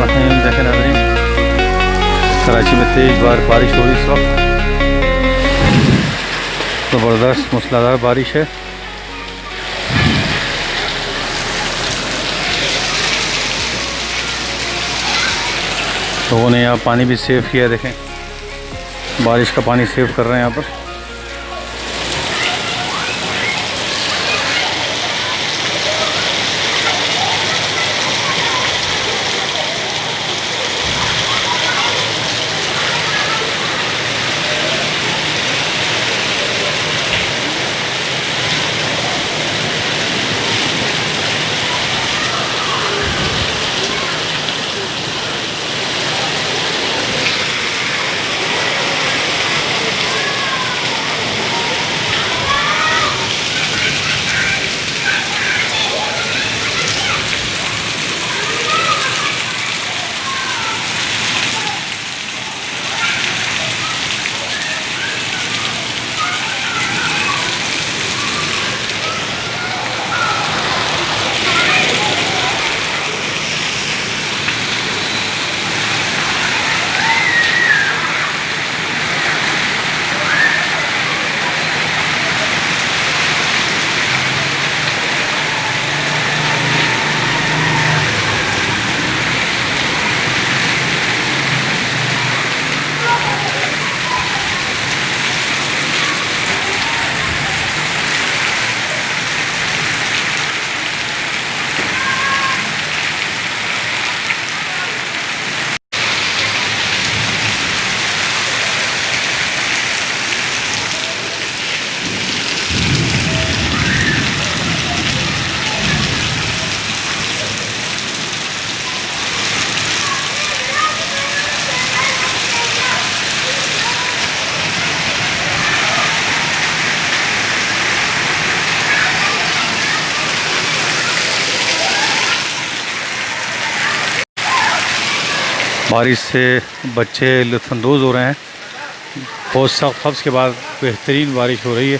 बिस्मिल्लाहिर्रहमानिर्रहीम। देखें नाज़रीन, कराची में तेज़ बारिश हो रही इस वक्त। ज़बरदस्त मूसलाधार बारिश है। लोगों ने यहाँ पानी भी सेव किया। देखें, बारिश का पानी सेव कर रहे हैं यहाँ पर। बारिश से बच्चे लुत्फ़अंदोज़ हो रहे हैं। बहुत सख्त हफ्स के बाद बेहतरीन बारिश हो रही है।